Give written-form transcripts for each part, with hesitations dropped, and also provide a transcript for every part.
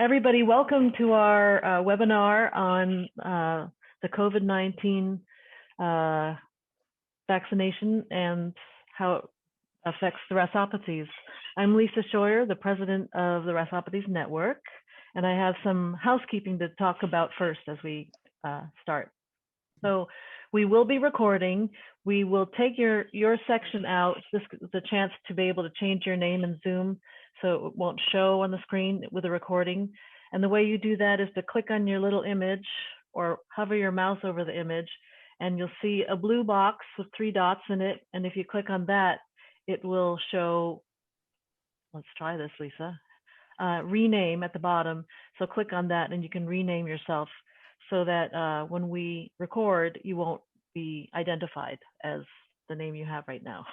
Everybody, welcome to our webinar on the COVID-19 vaccination and how it affects the RASopathies. I'm Lisa Scheuer, the president of the RASopathies Network, and I have some housekeeping to talk about first as we start. So we will be recording. We will take your section out, the chance to be able to change your name in Zoom so it won't show on the screen with the recording. And the way you do that is to click on your little image or hover your mouse over the image, and you'll see a blue box with 3 dots in it. And if you click on that, it will show, let's try this, Lisa, rename at the bottom. So click on that and you can rename yourself so that when we record, you won't be identified as the name you have right now.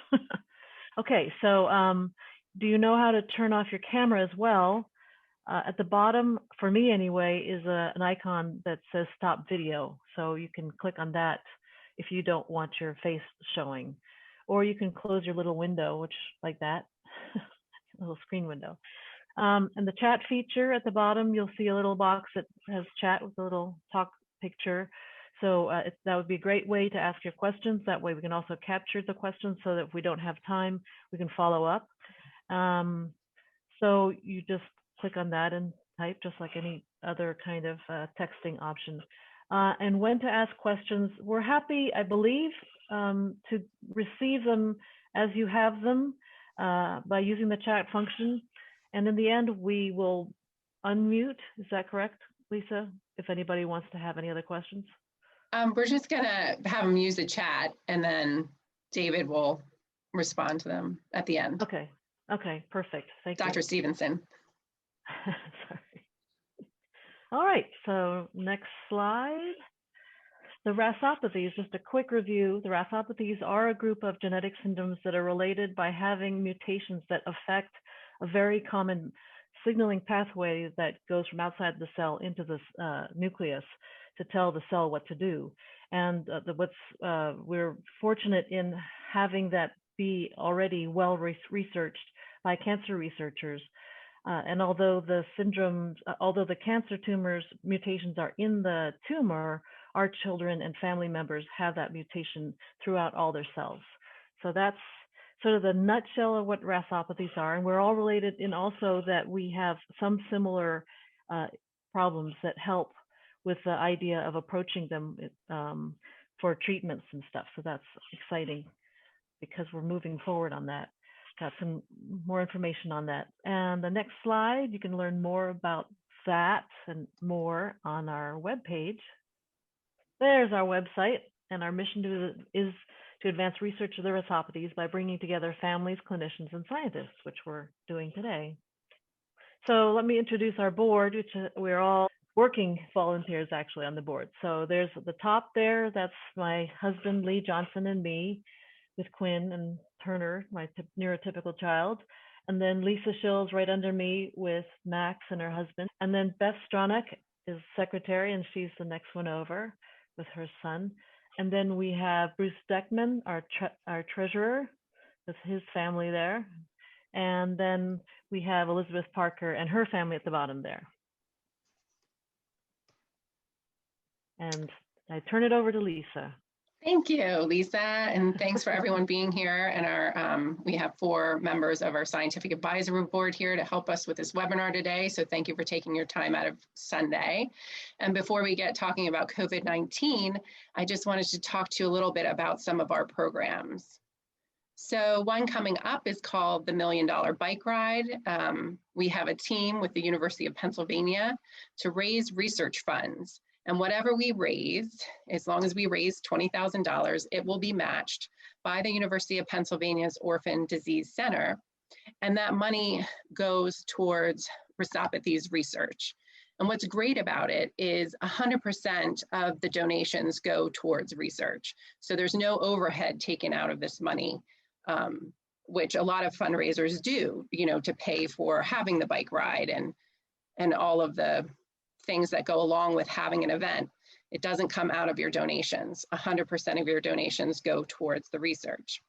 Okay, so do you know how to turn off your camera as well? At the bottom, for me anyway, is an icon that says stop video. So you can click on that if you don't want your face showing. Or you can close your little window, which like that, little screen window. And the chat feature at the bottom, you'll see a little box that has chat with a little talk picture. So that would be a great way to ask your questions. That way we can also capture the questions so that if we don't have time, we can follow up. So you just click on that and type just like any other kind of texting option. And when to ask questions, we're happy, I believe, to receive them as you have them by using the chat function. And in the end, we will unmute. Is that correct, Lisa? If anybody wants to have any other questions. We're just gonna have them use the chat and then David will respond to them at the end. Okay, okay, perfect, thank you. Dr. Stevenson. Sorry. All right, so next slide. The RASopathies, just a quick review. The RASopathies are a group of genetic syndromes that are related by having mutations that affect a very common signaling pathway that goes from outside the cell into the nucleus to tell the cell what to do. And we're fortunate in having that be already well researched by cancer researchers. And although the cancer tumors mutations are in the tumor, our children and family members have that mutation throughout all their cells. So that's sort of the nutshell of what RASopathies are. And we're all related in also that we have some similar problems that help with the idea of approaching them for treatments and stuff. So that's exciting because we're moving forward on that. Got some more information on that. And the next slide, you can learn more about that and more on our webpage. There's our website, and our mission is to advance research of the RASopathies by bringing together families, clinicians, and scientists, which we're doing today. So let me introduce our board, which we're all working volunteers actually on the board. So there's at the top there, that's my husband, Lee Johnson, and me, with Quinn and Turner, my neurotypical child. And then Lisa Schills right under me with Max and her husband. And then Beth Stronach is secretary, and she's the next one over with her son. And then we have Bruce Deckman, our treasurer, with his family there. And then we have Elizabeth Parker and her family at the bottom there. And I turn it over to Lisa. Thank you, Lisa, and thanks for everyone being here. And we have 4 members of our scientific advisory board here to help us with this webinar today. So thank you for taking your time out of Sunday. And before we get talking about COVID-19, I just wanted to talk to you a little bit about some of our programs. So one coming up is called the $1 Million Bike Ride. We have a team with the University of Pennsylvania to raise research funds. And whatever we raise, as long as we raise $20,000, it will be matched by the University of Pennsylvania's Orphan Disease Center. And that money goes towards RASopathies research. And what's great about it is 100% of the donations go towards research. So there's no overhead taken out of this money, which a lot of fundraisers do, to pay for having the bike ride and all of the things that go along with having an event. It doesn't come out of your donations. 100% of your donations go towards the research.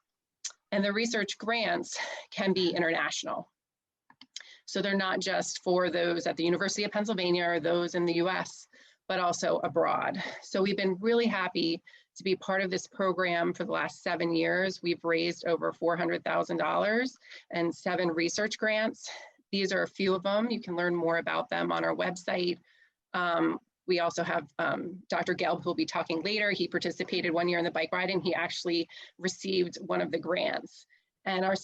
And the research grants can be international. So they're not just for those at the University of Pennsylvania or those in the US, but also abroad. So we've been really happy to be part of this program for the last 7 years. We've raised over $400,000 and 7 research grants. These are a few of them. You can learn more about them on our website. We also have Dr. Gelb, who will be talking later. He participated 1 year in the bike ride, and he actually received one of the grants. And our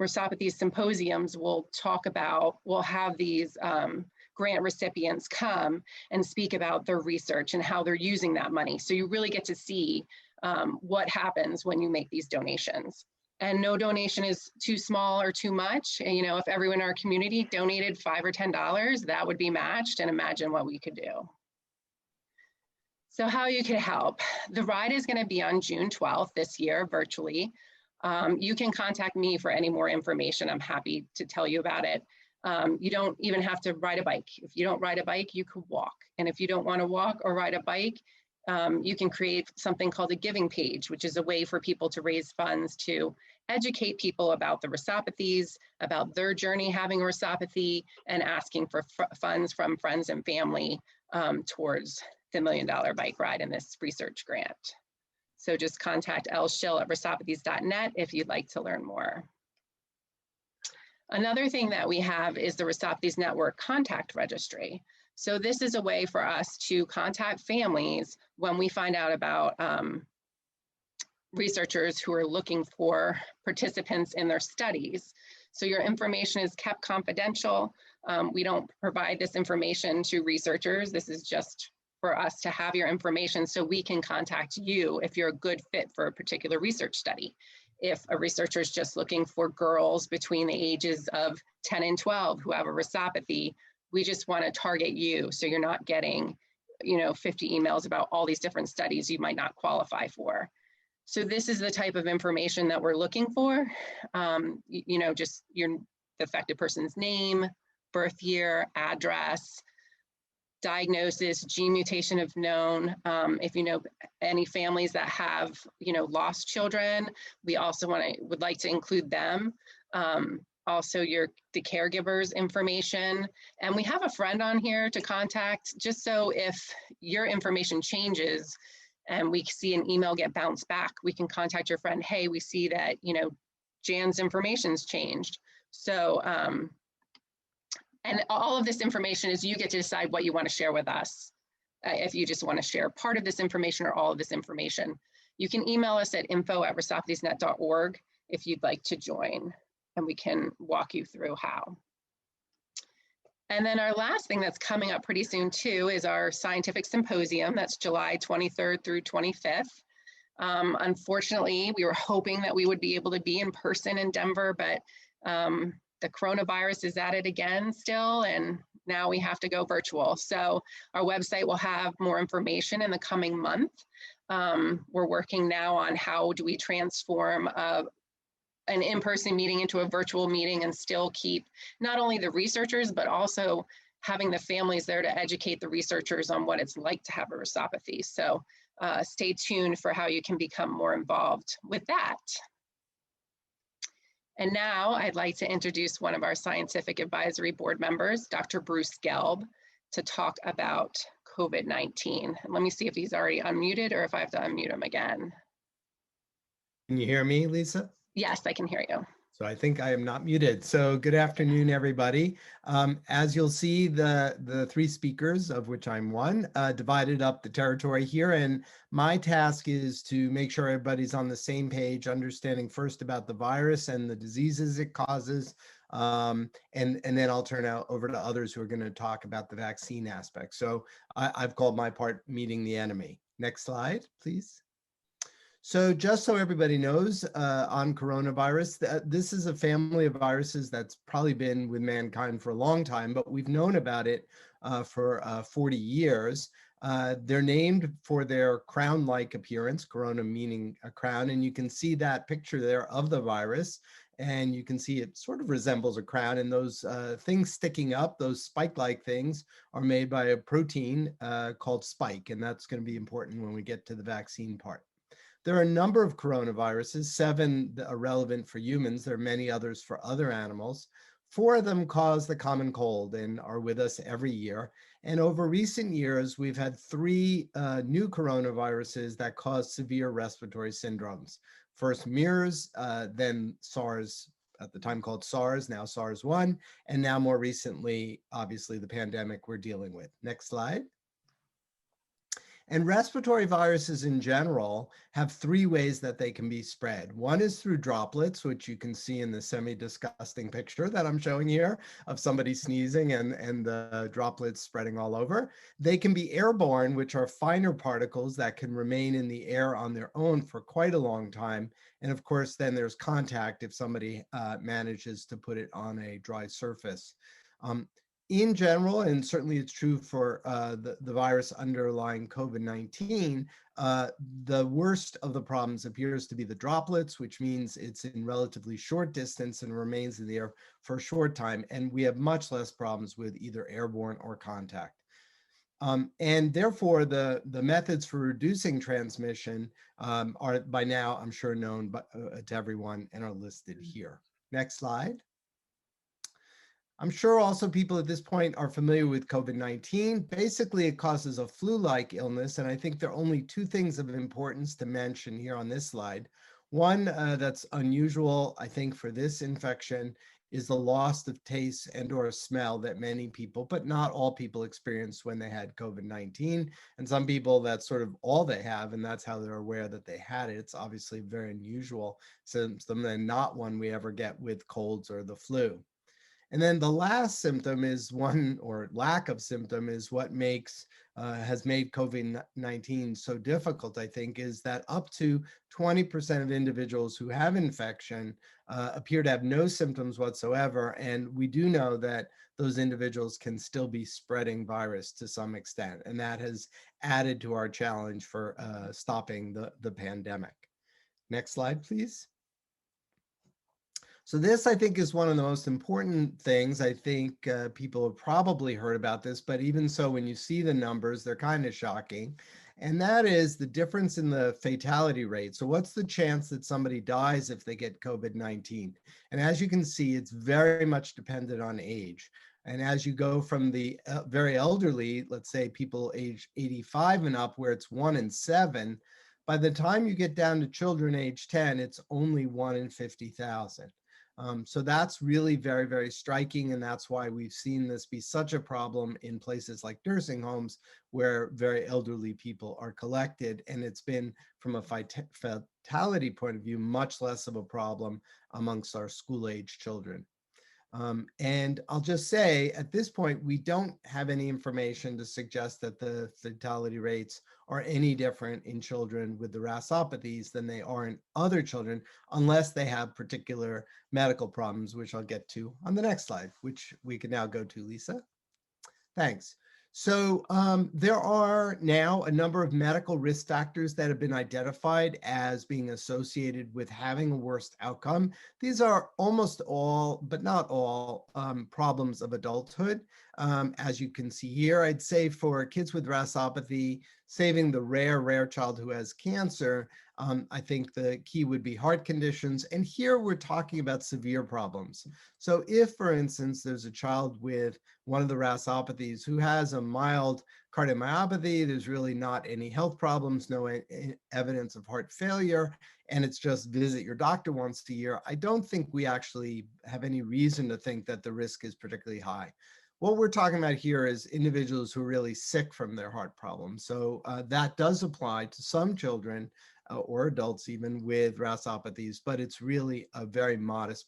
Rheusopathy symposiums will talk about, we'll have these grant recipients come and speak about their research and how they're using that money. So you really get to see what happens when you make these donations. And no donation is too small or too much. And, you know, if everyone in our community donated $5 or $10, that would be matched, and imagine what we could do. So how you can help. The ride is going to be on June 12th this year, virtually. You can contact me for any more information. I'm happy to tell you about it. You don't even have to ride a bike. If you don't ride a bike, you could walk. And if you don't want to walk or ride a bike, you can create something called a giving page, which is a way for people to raise funds to educate people about the rheusopathies, about their journey having a rheusopathy, and asking for funds from friends and family towards the $1 Million Bike Ride and this research grant. So just contact lschill@rheusopathies.net if you'd like to learn more. Another thing that we have is the Rheusopathies Network Contact Registry. So this is a way for us to contact families when we find out about researchers who are looking for participants in their studies. So your information is kept confidential. We don't provide this information to researchers. This is just for us to have your information so we can contact you if you're a good fit for a particular research study. If a researcher is just looking for girls between the ages of 10 and 12 who have a rheusopathy, we just want to target you so you're not getting, 50 emails about all these different studies you might not qualify for. So this is the type of information that we're looking for. Just the affected person's name, birth year, address, diagnosis, gene mutation if known. If you know any families that have, lost children, we also would like to include them. Also the caregiver's information. And we have a friend on here to contact, just so if your information changes and we see an email get bounced back, we can contact your friend. Hey, we see that, Jan's information's changed. So, and all of this information is you get to decide what you want to share with us. If you just want to share part of this information or all of this information, you can email us at info@rheusopathiesnet.org if you'd like to join, and we can walk you through how. And then our last thing that's coming up pretty soon too is our scientific symposium. That's July 23rd through 25th. Unfortunately, we were hoping that we would be able to be in person in Denver, but the coronavirus is at it again still, and now we have to go virtual. So our website will have more information in the coming month. We're working now on how do we transform an in-person meeting into a virtual meeting and still keep not only the researchers, but also having the families there to educate the researchers on what it's like to have a rheusopathy. So stay tuned for how you can become more involved with that. And now I'd like to introduce one of our scientific advisory board members, Dr. Bruce Gelb, to talk about COVID-19. Let me see if he's already unmuted or if I have to unmute him again. Can you hear me, Lisa? Yes, I can hear you. So I think I am not muted. So good afternoon, everybody. As you'll see, the three speakers, of which I'm one, divided up the territory here. And my task is to make sure everybody's on the same page, understanding first about the virus and the diseases it causes. And then I'll turn over to others who are going to talk about the vaccine aspect. So I've called my part meeting the enemy. Next slide, please. So just so everybody knows, on coronavirus, this is a family of viruses that's probably been with mankind for a long time, but we've known about it for 40 years. They're named for their crown-like appearance, corona meaning a crown, and you can see that picture there of the virus, and you can see it sort of resembles a crown, and those things sticking up, those spike-like things, are made by a protein called spike, and that's going to be important when we get to the vaccine part. There are a number of coronaviruses, 7 that are relevant for humans. There are many others for other animals. 4 of them cause the common cold and are with us every year. And over recent years, we've had 3 new coronaviruses that cause severe respiratory syndromes. First MERS, then SARS, at the time called SARS, now SARS-1, and now more recently, obviously, the pandemic we're dealing with. Next slide. And respiratory viruses in general have 3 ways that they can be spread. One is through droplets, which you can see in the semi-disgusting picture that I'm showing here of somebody sneezing and the droplets spreading all over. They can be airborne, which are finer particles that can remain in the air on their own for quite a long time. And of course, then there's contact if somebody manages to put it on a dry surface. In general, and certainly it's true for the virus underlying COVID-19, the worst of the problems appears to be the droplets, which means it's in relatively short distance and remains in the air for a short time. And we have much less problems with either airborne or contact. And therefore, the methods for reducing transmission are by now, I'm sure, known to everyone and are listed here. Next slide. I'm sure also people at this point are familiar with COVID-19. Basically, it causes a flu-like illness, and I think there are only 2 things of importance to mention here on this slide. One that's unusual, I think, for this infection is the loss of taste and or smell that many people, but not all people, experience when they had COVID-19. And some people, that's sort of all they have, and that's how they're aware that they had it. It's obviously a very unusual symptom and not one we ever get with colds or the flu. And then the last symptom is one, or lack of symptom, is what has made COVID-19 so difficult, I think, is that up to 20% of individuals who have infection appear to have no symptoms whatsoever. And we do know that those individuals can still be spreading virus to some extent. And that has added to our challenge for stopping the pandemic. Next slide, please. So this, I think, is one of the most important things. I think people have probably heard about this, but even so, when you see the numbers, they're kind of shocking. And that is the difference in the fatality rate. So what's the chance that somebody dies if they get COVID-19? And as you can see, it's very much dependent on age. And as you go from the very elderly, let's say people age 85 and up, where it's 1 in 7, by the time you get down to children age 10, it's only 1 in 50,000. So that's really very, very striking. And that's why we've seen this be such a problem in places like nursing homes where very elderly people are collected. And it's been, from a fatality point of view, much less of a problem amongst our school-age children. And I'll just say at this point, we don't have any information to suggest that the fatality rates are any different in children with the RASopathies than they are in other children, unless they have particular medical problems, which I'll get to on the next slide, which we can now go to, Lisa. Thanks. So there are now a number of medical risk factors that have been identified as being associated with having a worse outcome. These are almost all, but not all, problems of adulthood. As you can see here, I'd say for kids with RASopathy, saving the rare child who has cancer, I think the key would be heart conditions. And here we're talking about severe problems. So if, for instance, there's a child with one of the RASopathies who has a mild cardiomyopathy, there's really not any health problems, no evidence of heart failure, and it's just visit your doctor once a year, I don't think we actually have any reason to think that the risk is particularly high. What we're talking about here is individuals who are really sick from their heart problems. So that does apply to some children or adults even with RASopathies, but it's really a very modest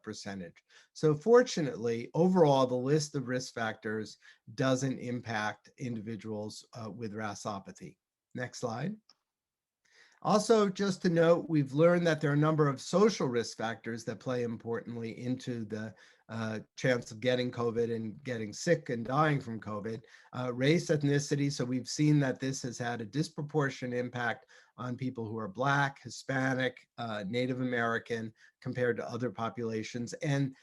percentage. So fortunately, overall, the list of risk factors doesn't impact individuals with RASopathy. Next slide. Also, just to note, we've learned that there are a number of social risk factors that play importantly into the chance of getting COVID and getting sick and dying from COVID. Race, ethnicity, so we've seen that this has had a disproportionate impact on people who are Black, Hispanic, Native American compared to other populations. And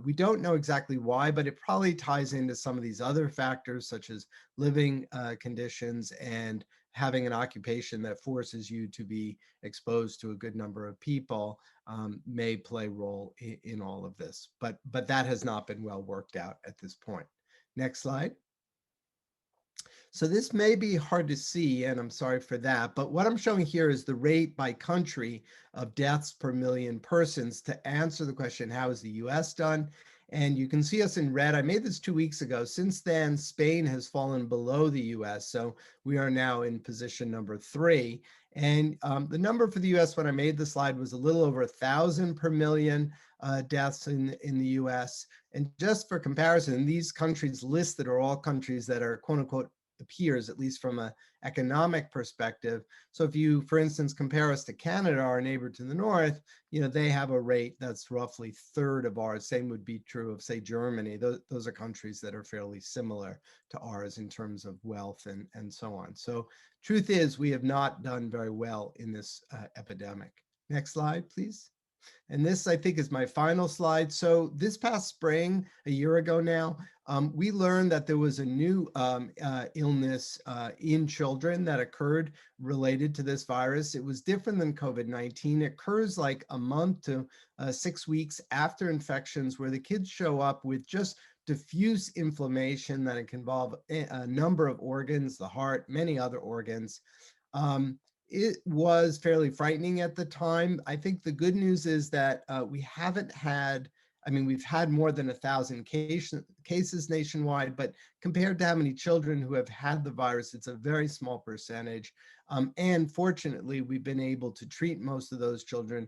we don't know exactly why, but it probably ties into some of these other factors such as living conditions and having an occupation that forces you to be exposed to a good number of people may play a role in all of this. But that has not been well worked out at this point. Next slide. So this may be hard to see, and I'm sorry for that, but what I'm showing here is the rate by country of deaths per million persons to answer the question, how is the US done? And you can see us in red. I made this 2 weeks ago. Since then, Spain has fallen below the US, so we are now in position number 3. And the number for the US when I made the slide was a little over 1,000 per million deaths in the US. And just for comparison, these countries listed are all countries that are quote unquote appears, at least from an economic perspective. So if you, for instance, compare us to Canada, our neighbor to the north, they have a rate that's roughly third of ours. Same would be true of, say, Germany. Those are countries that are fairly similar to ours in terms of wealth and so on. So truth is, we have not done very well in this epidemic. Next slide, please. And this, I think, is my final slide. So this past spring, a year ago now, we learned that there was a new illness in children that occurred related to this virus. It was different than COVID-19. It occurs like a month to 6 weeks after infections, where the kids show up with just diffuse inflammation that can involve a number of organs, the heart, many other organs. It was fairly frightening at the time. I think the good news is that we haven't had, we've had more than 1,000 cases nationwide, but compared to how many children who have had the virus, it's a very small percentage. And fortunately, we've been able to treat most of those children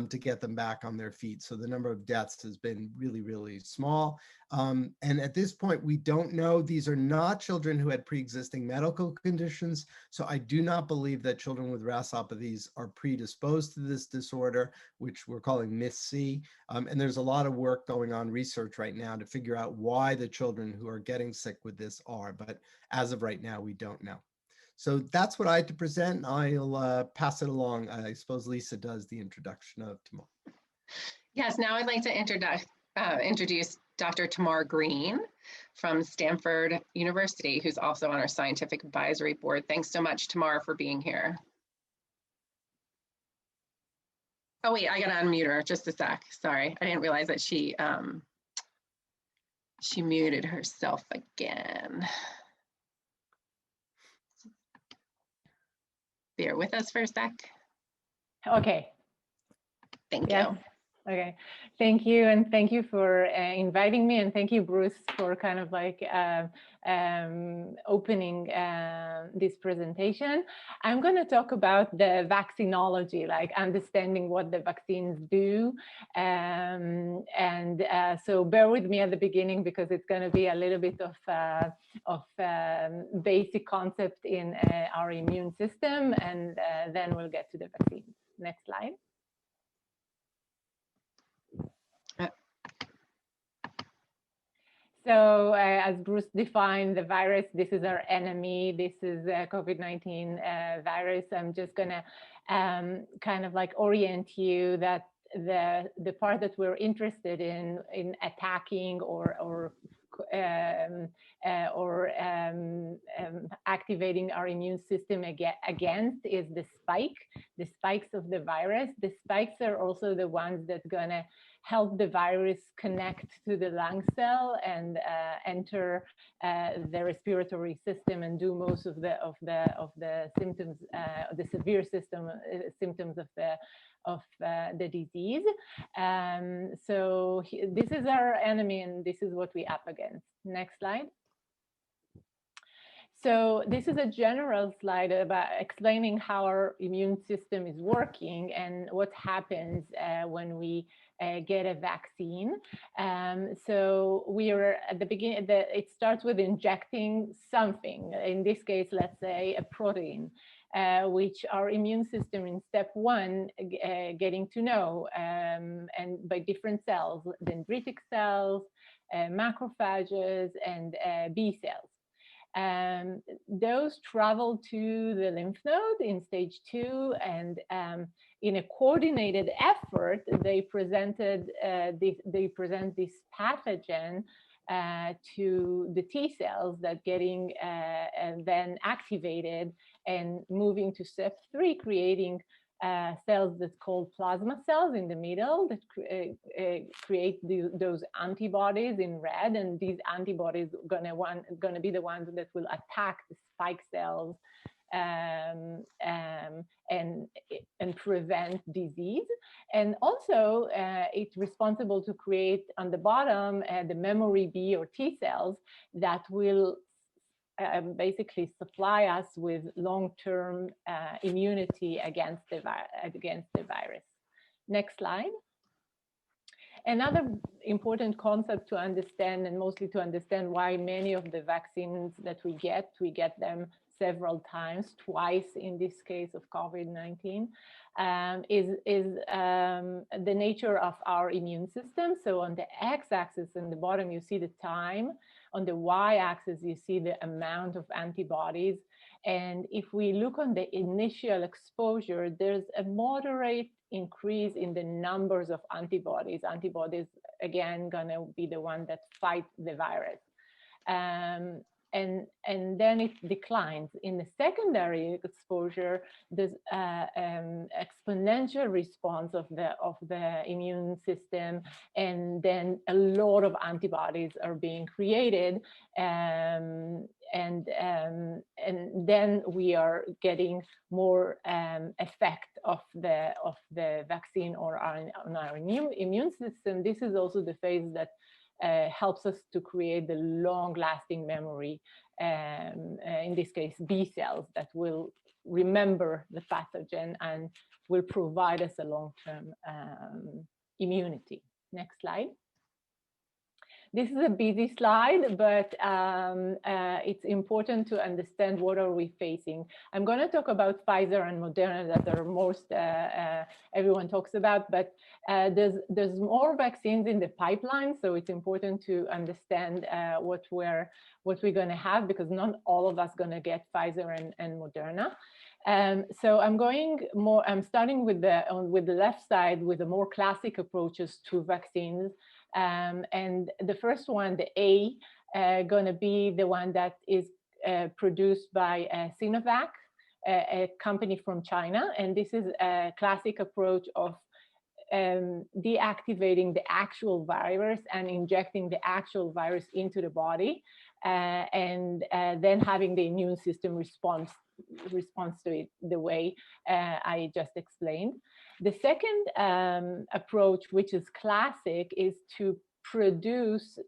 to get them back on their feet. So the number of deaths has been really, really small. And at this point, we don't know. These are not children who had pre-existing medical conditions. So I do not believe that children with RASopathies are predisposed to this disorder, which we're calling MIS-C. And there's a lot of work going on, research right now, to figure out why the children who are getting sick with this are. But as of right now, we don't know. So that's what I had to present. I'll pass it along. I suppose Lisa does the introduction of Tamar. Yes, now I'd like to introduce Dr. Tamar Green from Stanford University, who's also on our scientific advisory board. Thanks so much, Tamar, for being here. Oh wait, I gotta unmute her just a sec. Sorry, I didn't realize that she muted herself again. Bear with us for a sec. Okay. Thank you. Okay. Thank you. And thank you for inviting me. And thank you, Bruce, for kind of like opening this presentation. I'm going to talk about the vaccinology, like understanding what the vaccines do. So bear with me at the beginning, because it's going to be a little bit of basic concept in our immune system. And then we'll get to the vaccines. Next slide. So as Bruce defined the virus, this is our enemy. This is COVID-19 virus. I'm just going to kind of like orient you that the part that we're interested in attacking or activating our immune system against is the spikes of the virus. The spikes are also the ones that gonna help the virus connect to the lung cell and enter the respiratory system and do most of the symptoms, the severe symptoms of the disease. So this is our enemy, and this is what we're up against. Next slide. So this is a general slide about explaining how our immune system is working and what happens when we get a vaccine. So we are at the beginning, it starts with injecting something. In this case, let's say a protein, which our immune system in step one getting to know, and by different cells, dendritic cells, macrophages, and B cells. Those travel to the lymph node in stage 2, and in a coordinated effort, they present this pathogen to the T cells that getting and then activated and moving to step 3, creating cells that's called plasma cells in the middle that create those antibodies in red, and these antibodies gonna be the ones that will attack the spike cells and prevent disease. And also it's responsible to create on the bottom the memory B or T cells that will basically supply us with long-term immunity against the virus. Next slide. Another important concept to understand, and mostly to understand why many of the vaccines that we get them several times, twice in this case of COVID-19, is the nature of our immune system. So on the x-axis in the bottom, you see the time. On the y-axis, you see the amount of antibodies. And if we look on the initial exposure, there's a moderate increase in the numbers of antibodies. Antibodies, again, gonna be the one that fight the virus. And then it declines. In the secondary exposure, there's exponential response of the immune system, and then a lot of antibodies are being created, and then we are getting more effect of the vaccine or on our immune system. This is also the phase that helps us to create the long-lasting memory, in this case, B cells that will remember the pathogen and will provide us a long-term immunity. Next slide. This is a busy slide, but it's important to understand what are we facing. I'm going to talk about Pfizer and Moderna that are most everyone talks about, but there's more vaccines in the pipeline, so it's important to understand what we're going to have, because not all of us going to get Pfizer and Moderna. So I'm starting with the left side with the more classic approaches to vaccines. And the first one, the A, going to be the one that is produced by Sinovac, a company from China. And this is a classic approach of deactivating the actual virus and injecting the actual virus into the body, and then having the immune system response to it the way I just explained. The second approach, which is classic, is to produce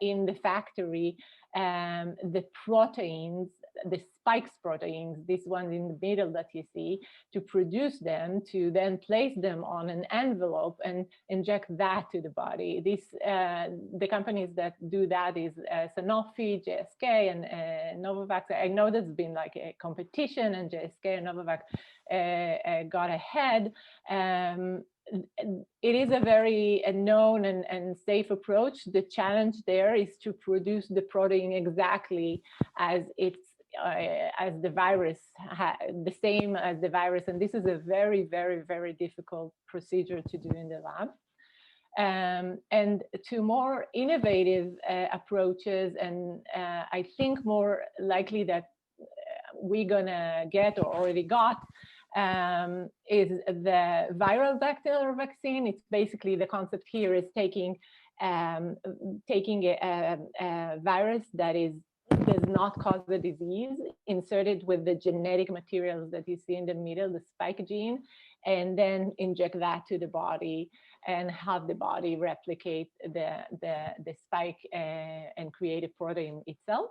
in the factory the proteins, the spikes proteins, these ones in the middle that you see, to produce them, to then place them on an envelope and inject that to the body. The companies that do that is Sanofi, GSK, and Novavax. I know there's been like a competition, and GSK and Novavax got ahead. It is a very known and safe approach. The challenge there is to produce the protein exactly as as the virus, the same as the virus, and this is a very, very, very difficult procedure to do in the lab. And to more innovative approaches, and I think more likely that we're gonna get or already got, is the viral vector vaccine. It's basically, the concept here is taking a virus that does not cause the disease, inserted with the genetic materials that you see in the middle, the spike gene, and then inject that to the body and have the body replicate the spike and create a protein itself.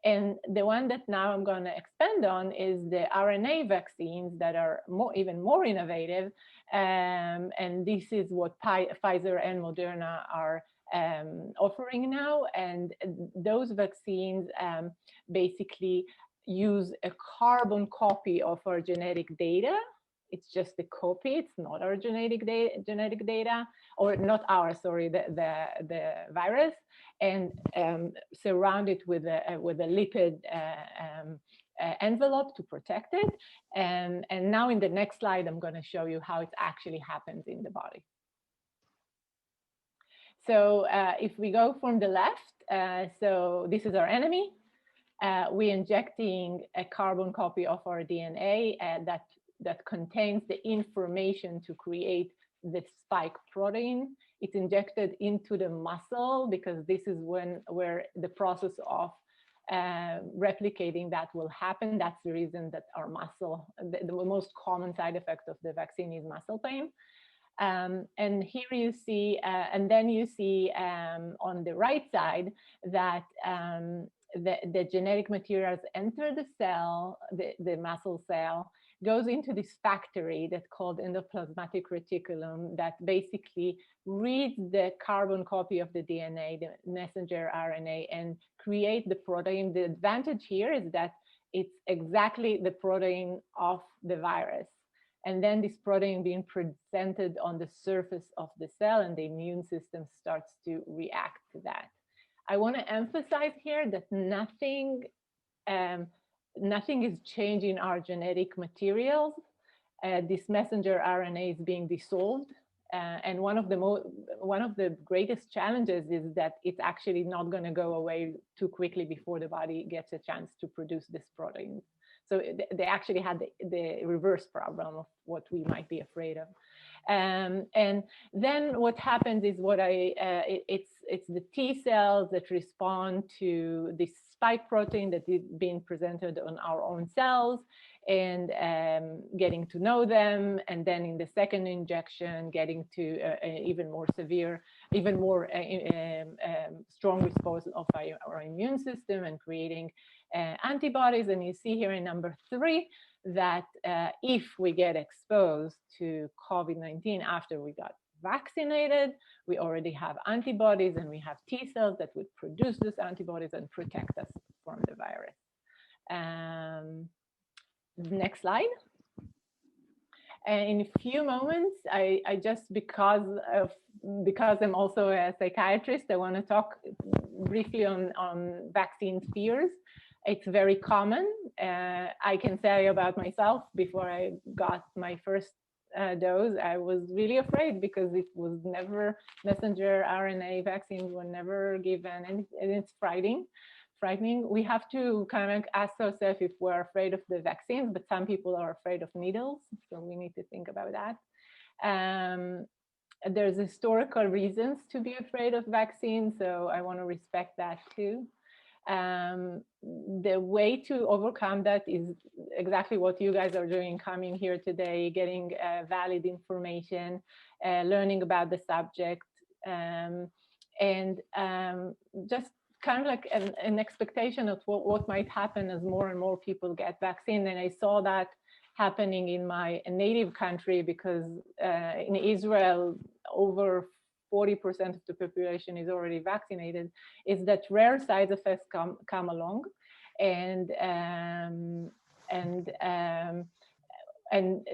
And the one that now I'm going to expand on is the RNA vaccines that are even more innovative. And this is what Pfizer and Moderna are offering now. And those vaccines basically use a carbon copy of our genetic data. It's just a copy. It's not our genetic data, or not ours, sorry, the virus, and surround it with a lipid envelope to protect it. And now in the next slide, I'm going to show you how it actually happens in the body. So if we go from the left, so this is our enemy. We're injecting a carbon copy of our DNA that contains the information to create the spike protein. It's injected into the muscle because this is where the process of replicating that will happen. That's the reason that our muscle, the most common side effect of the vaccine is muscle pain. And here you see, and then you see on the right side that the genetic materials enter the cell, the muscle cell, goes into this factory that's called endoplasmatic reticulum that basically reads the carbon copy of the DNA, the messenger RNA, and create the protein. The advantage here is that it's exactly the protein of the virus. And then this protein being presented on the surface of the cell, and the immune system starts to react to that. I want to emphasize here that nothing is changing our genetic materials. This messenger RNA is being dissolved. And one of the greatest challenges is that it's actually not going to go away too quickly before the body gets a chance to produce this protein. So they actually had the reverse problem of what we might be afraid of. And then what happens is it's the T cells that respond to this spike protein that is being presented on our own cells and getting to know them. And then in the second injection, getting to even more severe, even more strong response of our immune system and creating antibodies. And you see here in number 3 that if we get exposed to COVID-19 after we got vaccinated, we already have antibodies and we have T cells that would produce these antibodies and protect us from the virus. Next slide. And in a few moments, I just, because I'm also a psychiatrist, I want to talk briefly on vaccine fears. It's very common. I can tell you about myself. Before I got my first dose, I was really afraid because it was never, messenger RNA vaccines were never given, and it's frightening. We have to kind of ask ourselves if we're afraid of the vaccines, but some people are afraid of needles, so we need to think about that. There's historical reasons to be afraid of vaccines, so I want to respect that too. The way to overcome that is exactly what you guys are doing, coming here today, getting valid information, learning about the subject, and just kind of like an expectation of what might happen as more and more people get vaccinated. And I saw that happening in my native country because in Israel, over 40% of the population is already vaccinated, is that rare side effects come along, and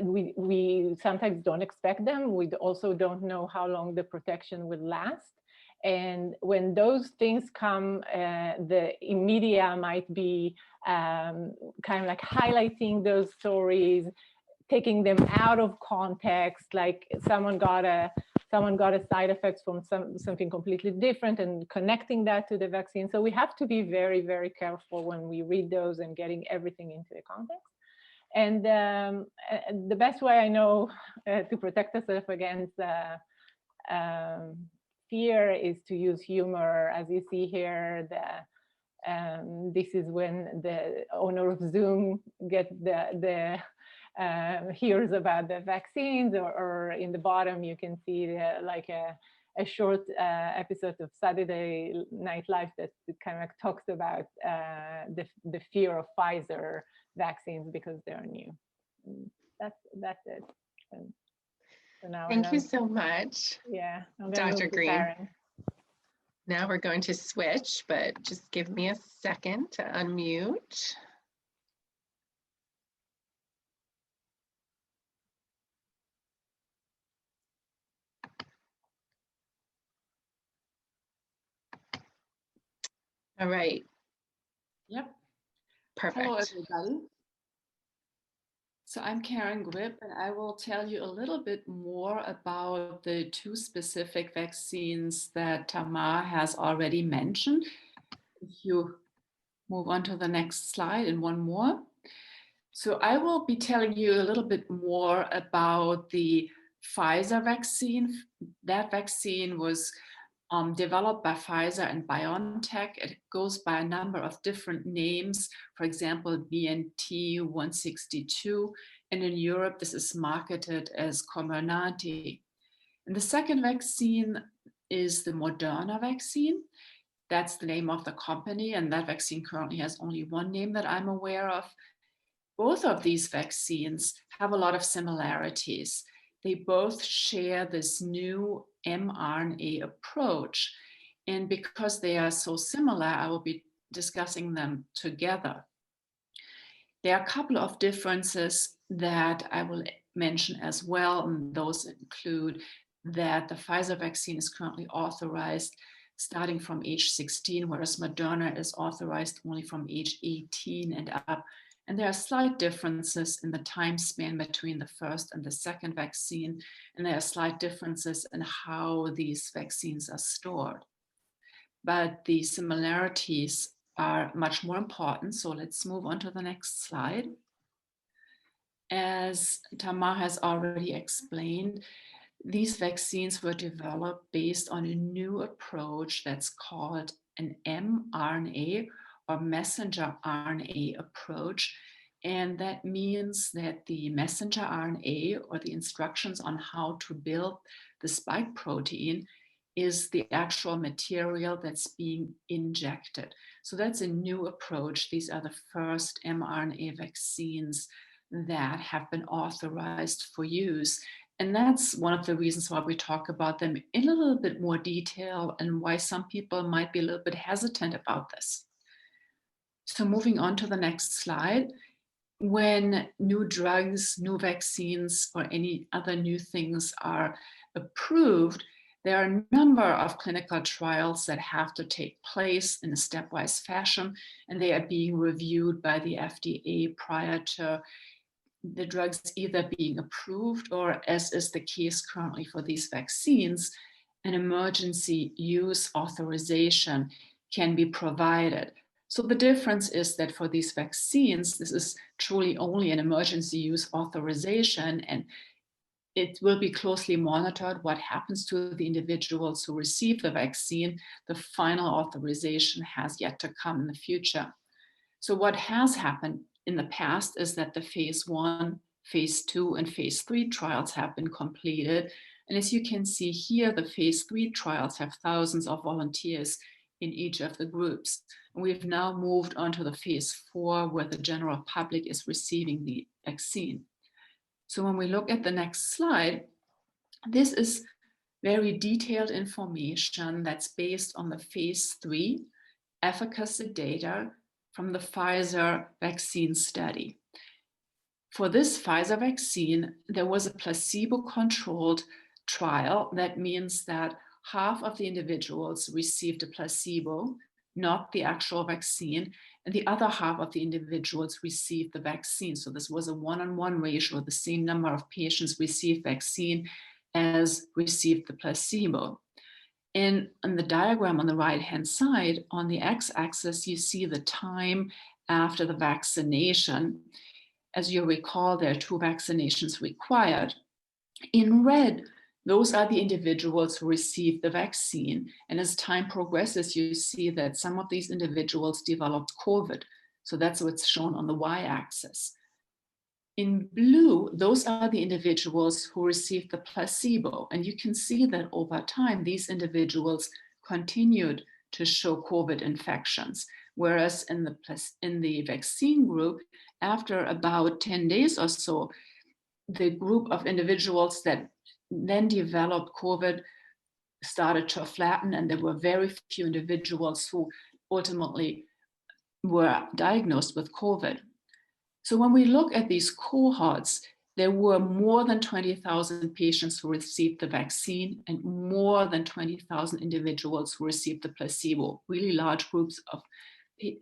we sometimes don't expect them. We also don't know how long the protection will last. And when those things come, the media might be kind of like highlighting those stories, taking them out of context, like someone got a side effect from something completely different and connecting that to the vaccine. So we have to be very, very careful when we read those and getting everything into the context. And the best way I know to protect ourselves against fear is to use humor. As you see here, this is when the owner of Zoom gets hears about the vaccines, or in the bottom you can see like a short episode of Saturday Night Live that kind of talks about the fear of Pfizer vaccines because they're new. That's it. So now Thank you so much. Yeah, Dr. Green. Now we're going to switch, but just give me a second to unmute. All right. Yep. Perfect. Hello, everybody. So I'm Karen Grip, and I will tell you a little bit more about the two specific vaccines that Tamar has already mentioned. If you move on to the next slide and one more. So I will be telling you a little bit more about the Pfizer vaccine. That vaccine was developed by Pfizer and BioNTech. It goes by a number of different names, for example, BNT162. And in Europe, this is marketed as Comirnaty. And the second vaccine is the Moderna vaccine. That's the name of the company. And that vaccine currently has only one name that I'm aware of. Both of these vaccines have a lot of similarities. They both share this new mRNA approach. And because they are so similar, I will be discussing them together. There are a couple of differences that I will mention as well, and those include that the Pfizer vaccine is currently authorized starting from age 16, whereas Moderna is authorized only from age 18 and up. And there are slight differences in the time span between the first and the second vaccine, and there are slight differences in how these vaccines are stored. But the similarities are much more important. So let's move on to the next slide. As Tamar has already explained, these vaccines were developed based on a new approach that's called an mRNA or messenger RNA approach. And that means that the messenger RNA, or the instructions on how to build the spike protein, is the actual material that's being injected. So that's a new approach. These are the first mRNA vaccines that have been authorized for use. And that's one of the reasons why we talk about them in a little bit more detail and why some people might be a little bit hesitant about this. So moving on to the next slide. When new drugs, new vaccines, or any other new things are approved, there are a number of clinical trials that have to take place in a stepwise fashion, and they are being reviewed by the FDA prior to the drugs either being approved, or, as is the case currently for these vaccines, an emergency use authorization can be provided. So the difference is that for these vaccines, this is truly only an emergency use authorization, and it will be closely monitored what happens to the individuals who receive the vaccine. The final authorization has yet to come in the future. So what has happened in the past is that the phase 1, phase 2, and phase 3 trials have been completed. And as you can see here, the phase 3 trials have thousands of volunteers in each of the groups. And we've now moved on to the phase 4, where the general public is receiving the vaccine. So when we look at the next slide, this is very detailed information that's based on the phase 3 efficacy data from the Pfizer vaccine study. For this Pfizer vaccine, there was a placebo-controlled trial. That means that half of the individuals received a placebo, not the actual vaccine, and the other half of the individuals received the vaccine. So this was a one-on-one ratio. The same number of patients received vaccine as received the placebo. And on the diagram on the right-hand side, on the x-axis, you see the time after the vaccination. As you recall, there are 2 vaccinations required. In red, those are the individuals who received the vaccine. And as time progresses, you see that some of these individuals developed COVID. So that's what's shown on the y-axis. In blue, those are the individuals who received the placebo. And you can see that over time, these individuals continued to show COVID infections. Whereas in the vaccine group, after about 10 days or so, the group of individuals that then developed COVID started to flatten, and there were very few individuals who ultimately were diagnosed with COVID. So when we look at these cohorts, there were more than 20,000 patients who received the vaccine and more than 20,000 individuals who received the placebo, really large groups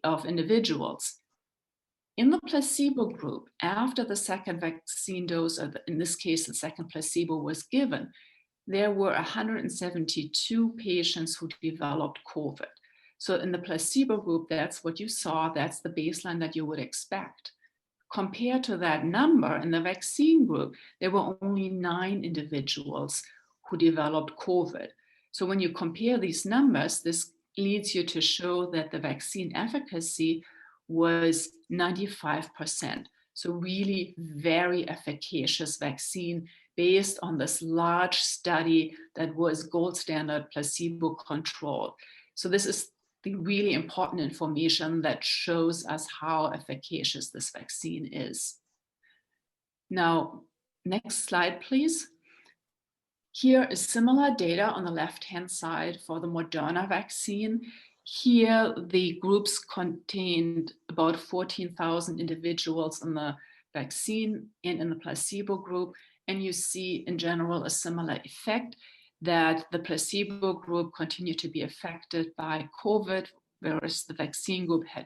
of individuals. In the placebo group, after the second vaccine dose, or in this case, the second placebo was given, there were 172 patients who developed COVID. So in the placebo group, that's what you saw, that's the baseline that you would expect. Compared to that number, in the vaccine group, there were only 9 individuals who developed COVID. So when you compare these numbers, this leads you to show that the vaccine efficacy was 95%. So really very efficacious vaccine based on this large study that was gold standard placebo control. So this is the really important information that shows us how efficacious this vaccine is. Now, next slide, please. Here is similar data on the left-hand side for the Moderna vaccine. Here, the groups contained about 14,000 individuals in the vaccine and in the placebo group. And you see, in general, a similar effect, that the placebo group continued to be affected by COVID, whereas the vaccine group had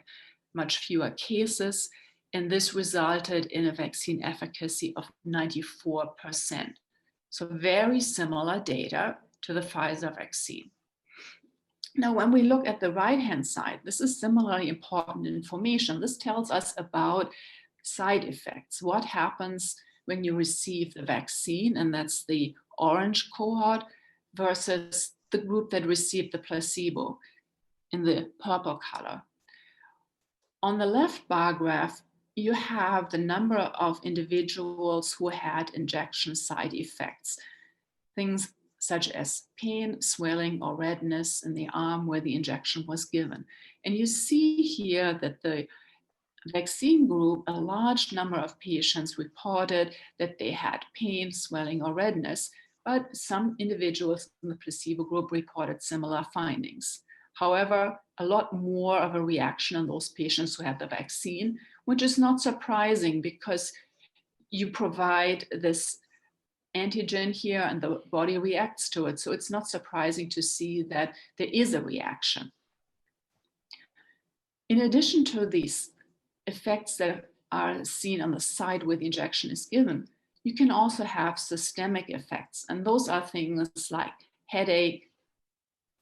much fewer cases. And this resulted in a vaccine efficacy of 94%. So very similar data to the Pfizer vaccine. Now, when we look at the right-hand side, this is similarly important information. This tells us about side effects. What happens when you receive the vaccine, and that's the orange cohort, versus the group that received the placebo in the purple color. On the left bar graph, you have the number of individuals who had injection side effects, things such as pain, swelling, or redness in the arm where the injection was given. And you see here that the vaccine group, a large number of patients reported that they had pain, swelling, or redness, but some individuals in the placebo group reported similar findings. However, a lot more of a reaction in those patients who had the vaccine, which is not surprising because you provide this antigen here and the body reacts to it. So it's not surprising to see that there is a reaction. In addition to these effects that are seen on the side where the injection is given, you can also have systemic effects. And those are things like headache,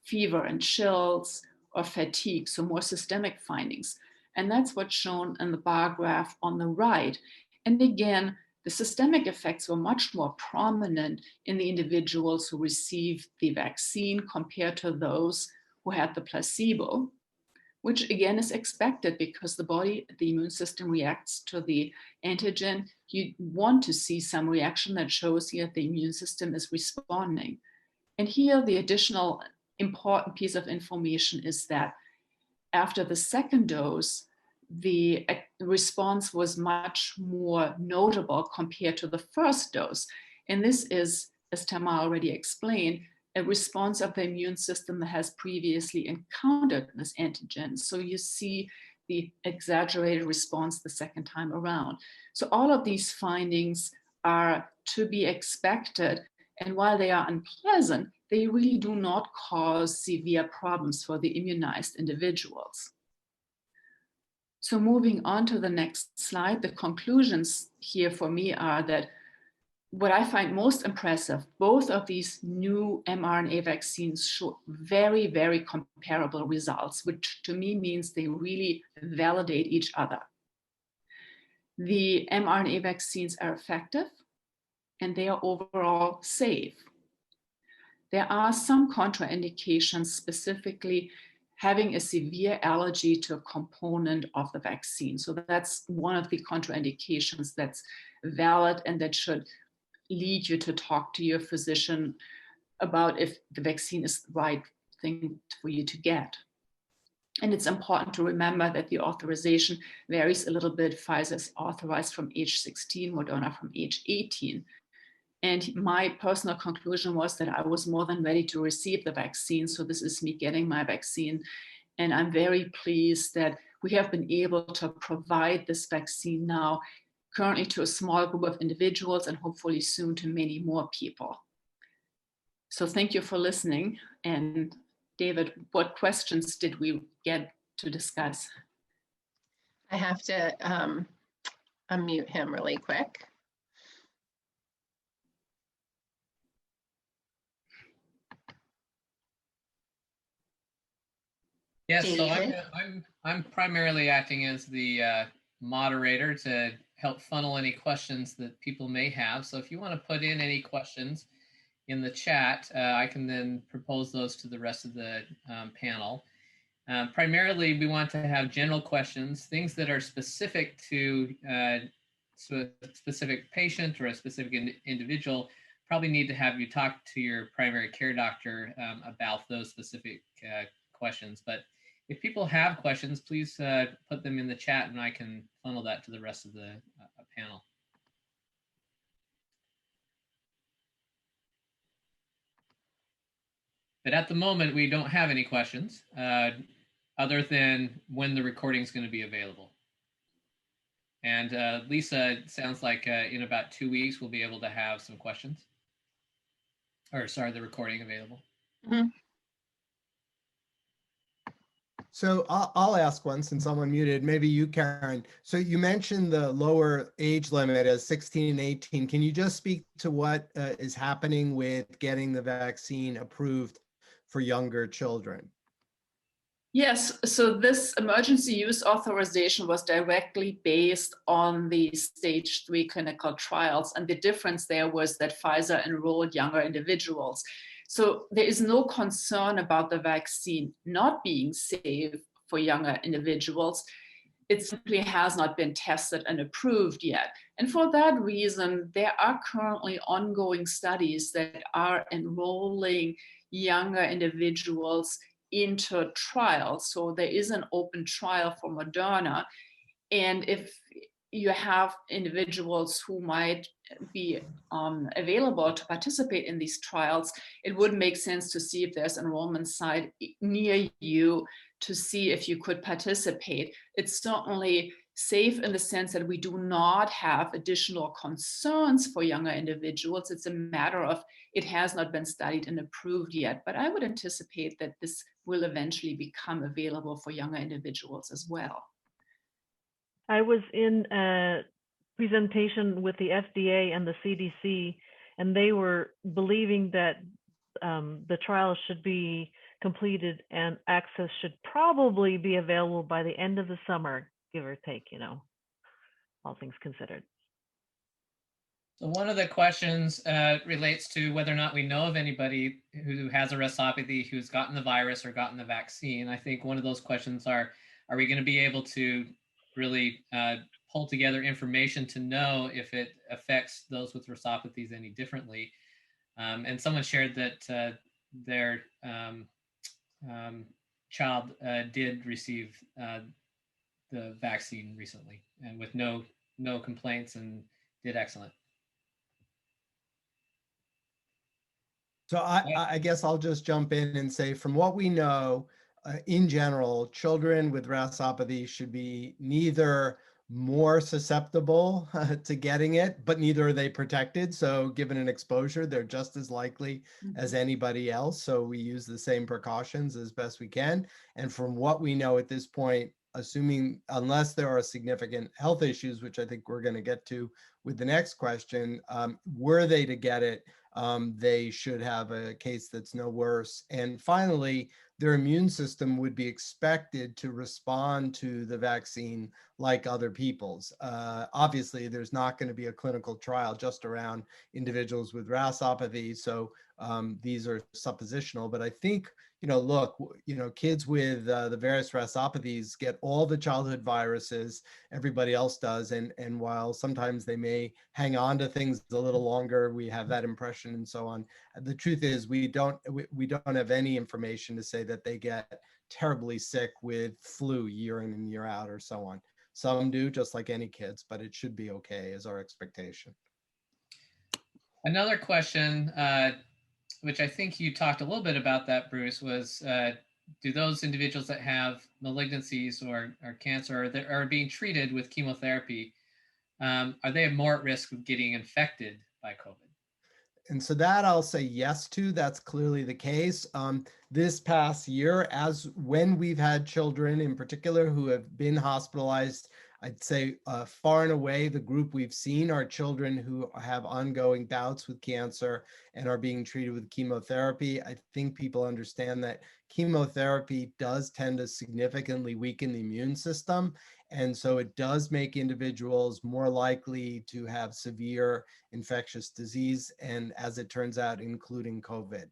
fever and chills, or fatigue, so more systemic findings. And that's what's shown in the bar graph on the right. And again, the systemic effects were much more prominent in the individuals who received the vaccine compared to those who had the placebo, which again is expected because the body, the immune system reacts to the antigen. You want to see some reaction that shows here the immune system is responding. And here the additional important piece of information is that after the second dose, the response was much more notable compared to the first dose. And this is, as Tamal already explained, a response of the immune system that has previously encountered this antigen. So you see the exaggerated response the second time around. So all of these findings are to be expected. And while they are unpleasant, they really do not cause severe problems for the immunized individuals. So moving on to the next slide, the conclusions here for me are that what I find most impressive, both of these new mRNA vaccines show very, very comparable results, which to me means they really validate each other. The mRNA vaccines are effective and they are overall safe. There are some contraindications, specifically having a severe allergy to a component of the vaccine. So that's one of the contraindications that's valid and that should lead you to talk to your physician about if the vaccine is the right thing for you to get. And it's important to remember that the authorization varies a little bit. Pfizer is authorized from age 16, Moderna from age 18. And my personal conclusion was that I was more than ready to receive the vaccine. So this is me getting my vaccine. And I'm very pleased that we have been able to provide this vaccine now, currently to a small group of individuals and hopefully soon to many more people. So thank you for listening. And David, what questions did we get to discuss? I have to unmute him really quick. Yes, so David. I'm primarily acting as the moderator to help funnel any questions that people may have. So if you want to put in any questions in the chat, I can then propose those to the rest of the panel. Primarily, we want to have general questions, things that are specific to a specific patient or a specific individual. Probably need to have you talk to your primary care doctor about those specific questions. But if people have questions, please put them in the chat and I can funnel that to the rest of the panel. But at the moment, we don't have any questions other than when the recording is going to be available. And Lisa, it sounds like in about 2 weeks, we'll be able to have some questions. Or sorry, the recording available. Mm-hmm. So I'll ask one since I'm unmuted. Maybe you, Karen. So you mentioned the lower age limit as 16 and 18. Can you just speak to what is happening with getting the vaccine approved for younger children? Yes, so this emergency use authorization was directly based on the stage 3 clinical trials. And the difference there was that Pfizer enrolled younger individuals. So there is no concern about the vaccine not being safe for younger individuals. It simply has not been tested and approved yet. And for that reason, there are currently ongoing studies that are enrolling younger individuals into trials. So there is an open trial for Moderna. And if you have individuals who might be available to participate in these trials, it would make sense to see if there's enrollment site near you to see if you could participate. It's certainly safe in the sense that we do not have additional concerns for younger individuals. It's a matter of it has not been studied and approved yet, but I would anticipate that this will eventually become available for younger individuals as well. I was in a presentation with the FDA and the CDC, and they were believing that the trial should be completed and access should probably be available by the end of the summer, give or take, you know, all things considered. So one of the questions relates to whether or not we know of anybody who has a rhesusopathy who's gotten the virus or gotten the vaccine. I think one of those questions are we going to be able to really pull together information to know if it affects those with rhesusopathies any differently? And someone shared that their child did receive the vaccine recently and with no complaints and did excellent. So I guess I'll just jump in and say, from what we know, in general, children with rhesusopathy should be neither more susceptible to getting it, but neither are they protected. So given an exposure, they're just as likely as anybody else. So we use the same precautions as best we can. And from what we know at this point, assuming unless there are significant health issues, which I think we're going to get to with the next question, were they to get it, they should have a case that's no worse. And finally, their immune system would be expected to respond to the vaccine like other people's. Obviously, there's not going to be a clinical trial just around individuals with rhesusopathy, so these are suppositional. But I think, look, kids with the various rhesusopathies get all the childhood viruses, everybody else does, and while sometimes they may hang on to things a little longer, we have that impression and so on. The truth is we don't have any information to say that they get terribly sick with flu year in and year out or so on. Some do, just like any kids, but it should be okay is our expectation. Another question, which I think you talked a little bit about that, Bruce, was do those individuals that have malignancies or cancer or that are being treated with chemotherapy, are they more at risk of getting infected by COVID? And so that I'll say yes to, that's clearly the case. This past year, as when we've had children in particular who have been hospitalized, I'd say far and away the group we've seen are children who have ongoing bouts with cancer and are being treated with chemotherapy. I think people understand that chemotherapy does tend to significantly weaken the immune system. And so it does make individuals more likely to have severe infectious disease, and as it turns out, including COVID.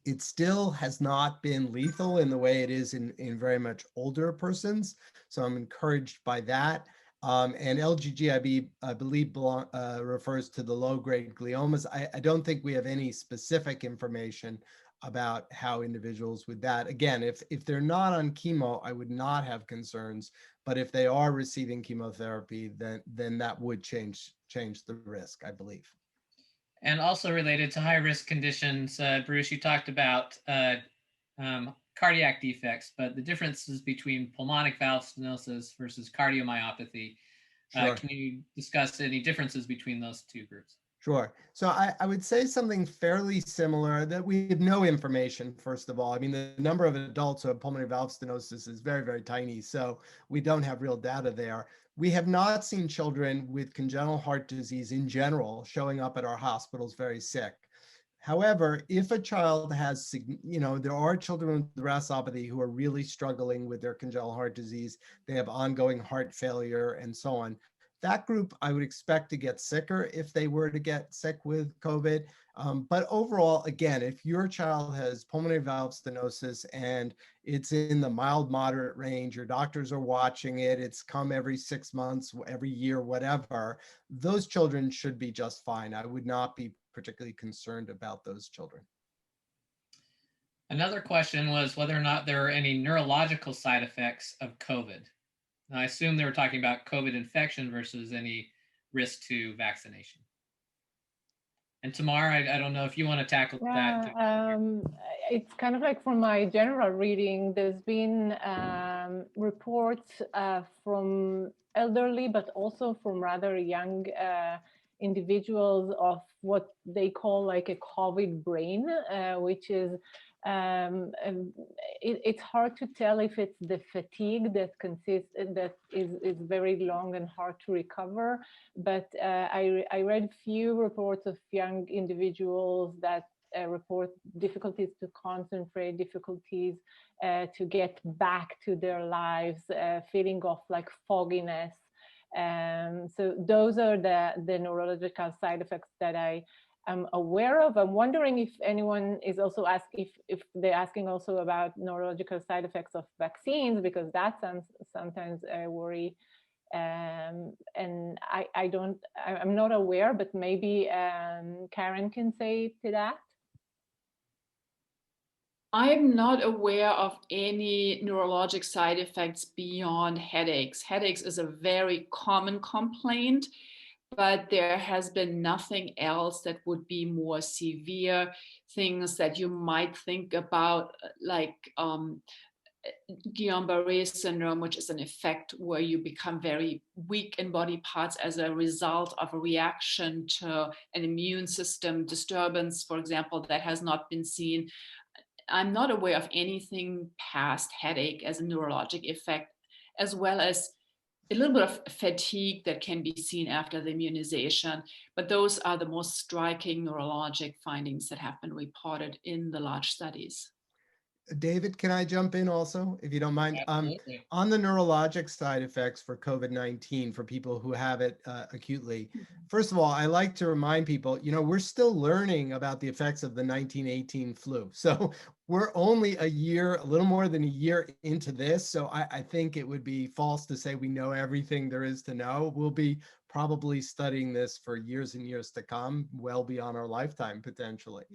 It still has not been lethal in the way it is in very much older persons. So I'm encouraged by that. And LGGIB, I believe, refers to the low-grade gliomas. I don't think we have any specific information about how individuals with that, again, if they're not on chemo, I would not have concerns. But if they are receiving chemotherapy, then that would change the risk, I believe. And also related to high risk conditions, Bruce, you talked about cardiac defects, but the differences between pulmonic valve stenosis versus cardiomyopathy. Sure. Can you discuss any differences between those two groups? Sure. So I would say something fairly similar, that we have no information, first of all. I mean, the number of adults who have pulmonary valve stenosis is very, very tiny. So we don't have real data there. We have not seen children with congenital heart disease in general showing up at our hospitals very sick. However, if a child has, there are children with rasopathy who are really struggling with their congenital heart disease. They have ongoing heart failure and so on. That group, I would expect to get sicker if they were to get sick with COVID. But overall, again, if your child has pulmonary valve stenosis and it's in the mild moderate range, your doctors are watching it, it's come every 6 months, every year, whatever, those children should be just fine. I would not be particularly concerned about those children. Another question was whether or not there are any neurological side effects of COVID. Now, I assume they were talking about COVID infection versus any risk to vaccination. And Tamar, I don't know if you want to tackle that. It's kind of like from my general reading, there's been reports from elderly, but also from rather young individuals of what they call like a COVID brain, which is it's hard to tell if it's the fatigue that is very long and hard to recover. But I read few reports of young individuals that report difficulties to concentrate, difficulties to get back to their lives, feeling of like fogginess. So those are the neurological side effects that I'm aware of. I'm wondering if anyone is also asking if they're asking also about neurological side effects of vaccines, because that's sometimes a worry. And I'm not aware, but maybe Karen can say to that. I'm not aware of any neurologic side effects beyond headaches. Headaches is a very common complaint, but there has been nothing else that would be more severe, things that you might think about, like Guillain-Barré syndrome, which is an effect where you become very weak in body parts as a result of a reaction to an immune system disturbance, for example, that has not been seen. I'm not aware of anything past headache as a neurologic effect, as well as a little bit of fatigue that can be seen after the immunization. But those are the most striking neurologic findings that have been reported in the large studies. David, can I jump in also, if you don't mind? On the neurologic side effects for COVID-19 for people who have it acutely, first of all, I like to remind people, we're still learning about the effects of the 1918 flu. So we're only a little more than a year into this. So I think it would be false to say we know everything there is to know. We'll be probably studying this for years and years to come, well beyond our lifetime, potentially.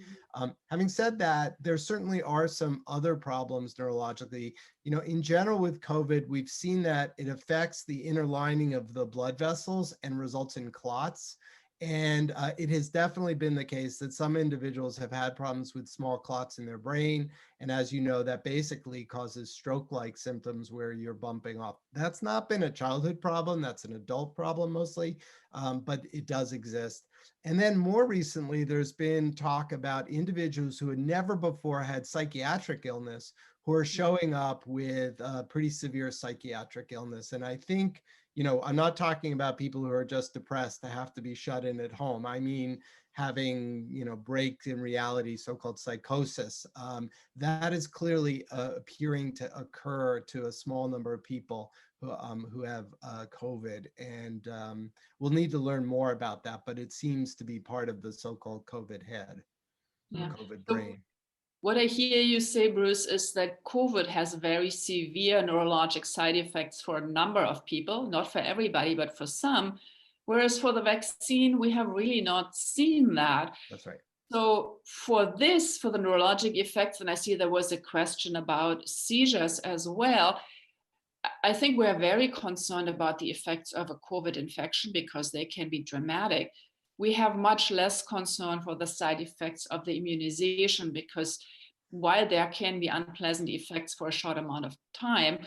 Having said that, there certainly are some other problems neurologically. In general with COVID, we've seen that it affects the inner lining of the blood vessels and results in clots. And it has definitely been the case that some individuals have had problems with small clots in their brain. And as you know, that basically causes stroke-like symptoms where you're bumping off. That's not been a childhood problem. That's an adult problem mostly, but it does exist. And then more recently, there's been talk about individuals who had never before had psychiatric illness who are showing up with pretty severe psychiatric illness. And I think, you know, I'm not talking about people who are just depressed to have to be shut in at home. I mean, having, you know, breaks in reality, so-called psychosis. That is clearly appearing to occur to a small number of people who have COVID. And we'll need to learn more about that, but it seems to be part of the so-called COVID head, Yeah. COVID So brain. what I hear you say, Bruce, is that COVID has very severe neurologic side effects for a number of people, not for everybody, but for some. Whereas for the vaccine, we have really not seen that. That's right. So for this, for the neurologic effects, and I see there was a question about seizures as well, I think we're very concerned about the effects of a COVID infection because they can be dramatic. We have much less concern for the side effects of the immunization because while there can be unpleasant effects for a short amount of time,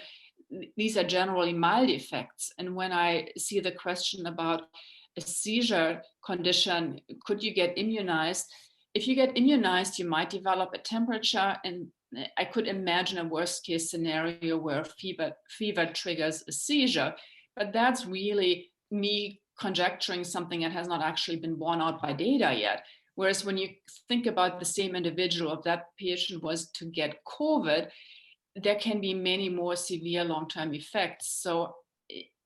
these are generally mild effects. And when I see the question about a seizure condition, could you get immunized? If you get immunized, you might develop a temperature, and I could imagine a worst case scenario where fever triggers a seizure, but that's really me conjecturing something that has not actually been borne out by data yet. Whereas when you think about the same individual, if that patient was to get COVID, there can be many more severe long-term effects. So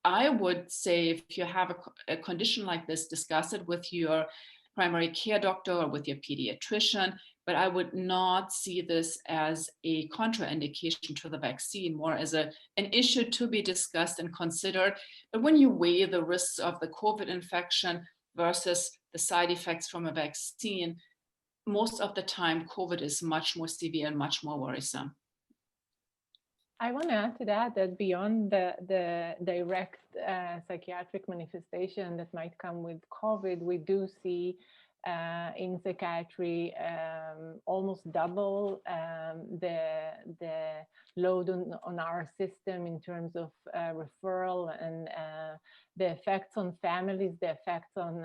I would say if you have a condition like this, discuss it with your primary care doctor or with your pediatrician, but I would not see this as a contraindication to the vaccine, more as an issue to be discussed and considered. But when you weigh the risks of the COVID infection versus the side effects from a vaccine, most of the time, COVID is much more severe and much more worrisome. I want to add to that beyond the direct psychiatric manifestation that might come with COVID, we do see in psychiatry almost double the load on our system in terms of referral and the effects on families, the effects on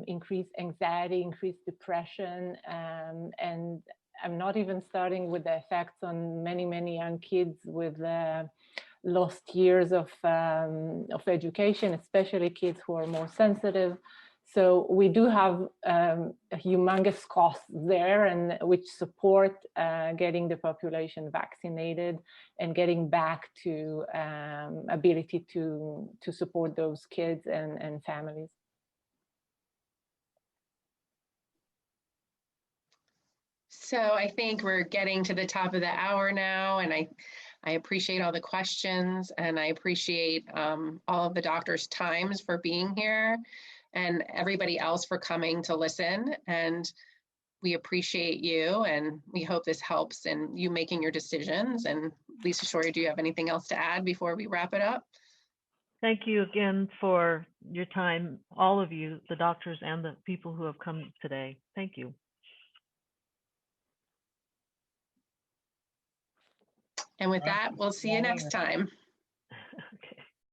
increased anxiety, increased depression, and I'm not even starting with the effects on many young kids with lost years of education, especially kids who are more sensitive. So we do have a humongous cost there, and which support getting the population vaccinated and getting back to ability to support those kids and families. So I think we're getting to the top of the hour now, and I appreciate all the questions, and I appreciate all of the doctors' times for being here, and everybody else for coming to listen. And we appreciate you, and we hope this helps in you making your decisions. And Lisa Shorey, do you have anything else to add before we wrap it up? Thank you again for your time, all of you, the doctors and the people who have come today. Thank you. And with that, we'll see you next time.